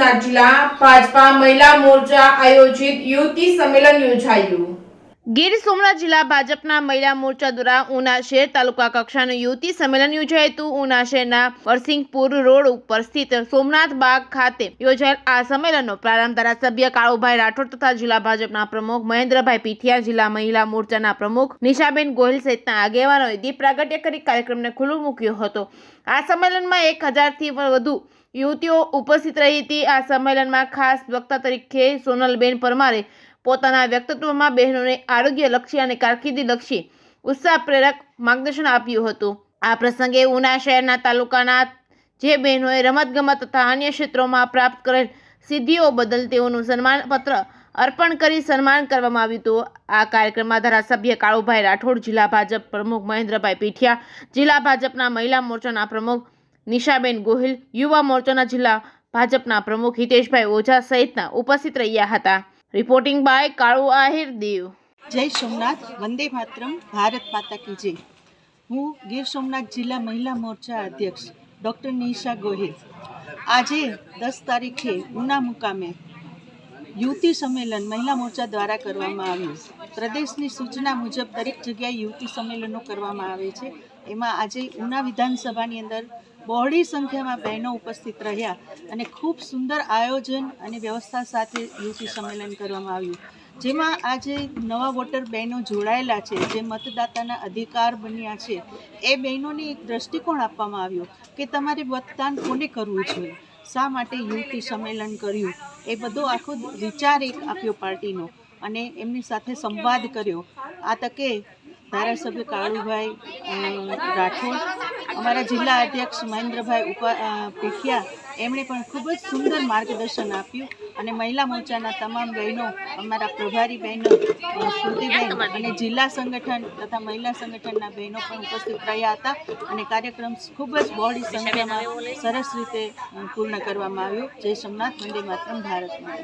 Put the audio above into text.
સોમનાથ જિલ્લા ભાજપા મહિલા મોરચા આયોજિત યુવતી સંમેલન યોજાયું। ગીર સોમનાથ જિલ્લા ભાજપના મહિલા મોરચા દ્વારા ઉના શહેર તાલુકા કક્ષાનું યુવતી સંમેલન યોજાયું હતું। ઉના શહેરના વરસિંગપુર રોડ ઉપર સ્થિત સોમનાથ બાગ ખાતે યોજાયેલ આ સંમેલનનો પ્રારંભ ધારાસભ્ય કાળુભાઈ રાઠોડ તથા જિલ્લા ભાજપના પ્રમુખ મહેન્દ્રભાઈ પીઠિયા, જિલ્લા મહિલા મોરચાના પ્રમુખ નિશાબેન ગોહિલ સહિતના આગેવાનોએ દીપ પ્રાગટ્ય કરી કાર્યક્રમને ખુલ્લો મૂક્યો હતો। આ સંમેલનમાં 1000થી વધુ યુવતીઓ ઉપસ્થિત રહી હતી। આ સંમેલનમાં ખાસ વક્તા તરીકે સોનલબેન પરમારે પોતાના વ્યક્તિત્વમાં બહેનોને આરોગ્યલક્ષી અને કારકિર્દીલક્ષી ઉત્સાહ પ્રેરક માર્ગદર્શન આપ્યું હતું। આ પ્રસંગે ઉના શહેરના તાલુકાના જે બહેનોએ રમતગમત તથા અન્ય ક્ષેત્રોમાં પ્રાપ્ત કરેલ સિદ્ધિઓ બદલ તેઓનું સન્માનપત્ર અર્પણ કરી સન્માન કરવામાં આવ્યું હતું। આ કાર્યક્રમમાં ધારાસભ્ય કાળુભાઈ રાઠોડ, જિલ્લા ભાજપ પ્રમુખ મહેન્દ્રભાઈ પીઠિયા, જિલ્લા ભાજપના મહિલા મોરચાના પ્રમુખ નિશાબેન ગોહિલ, યુવા મોરચાના જિલ્લા ભાજપના પ્રમુખ હિતેશભાઈ ઓઝા સહિતના ઉપસ્થિત રહ્યા હતા। રિપોર્ટિંગ બાય કાળુ આહિર દેવ। જય સોમનાથ, વંદે માતરમ, ભારત માતા કી જય। હું ગીર સોમનાથ જિલ્લા મહિલા મોરચા અધ્યક્ષ ડૉક્ટર નિશા ગોહિલ આજે 10 તારીખે ઉના મુકામે યુવતી સંમેલન મહિલા મોરચા દ્વારા કરવામાં આવ્યું। પ્રદેશની સૂચના મુજબ દરેક જગ્યાએ યુવતી સંમેલનો કરવામાં આવે છે। એમાં આજે ઉના વિધાનસભાની અંદર બહોળી સંખ્યામાં બહેનો ઉપસ્થિત રહ્યા અને ખૂબ સુંદર આયોજન અને વ્યવસ્થા સાથે યુવતી સંમેલન કરવામાં આવ્યું, જેમાં આજે નવા વોટર બહેનો જોડાયેલા છે, જે મતદાતાના અધિકાર બન્યા છે, એ બહેનોને એક દૃષ્ટિકોણ આપવામાં આવ્યો કે તમારે મતદાન કોને કરવું જોઈએ, શા માટે યુવતી સંમેલન કર્યું, એ બધો આખો વિચાર એક આપ્યો પાર્ટીનો અને એમની સાથે સંવાદ કર્યો। આ તકે ધારાસભ્ય કાળુભાઈ રાઠોડ, અમારા જિલ્લા અધ્યક્ષ મહેન્દ્રભાઈ પીઠિયા, એમણે પણ ખૂબ જ સુંદર માર્ગદર્શન આપ્યું અને મહિલા મોરચાના તમામ બહેનો, અમારા પ્રભારી બહેનો સ્મૃતિબેન અને જિલ્લા સંગઠન તથા મહિલા સંગઠનના બહેનો પણ ઉપસ્થિત રહ્યા હતા અને કાર્યક્રમ ખૂબ જ બહોળી સંખ્યામાં સરસ રીતે પૂર્ણ કરવામાં આવ્યો। જય સોમનાથ, વંદે માતરમ, ભારત માતા।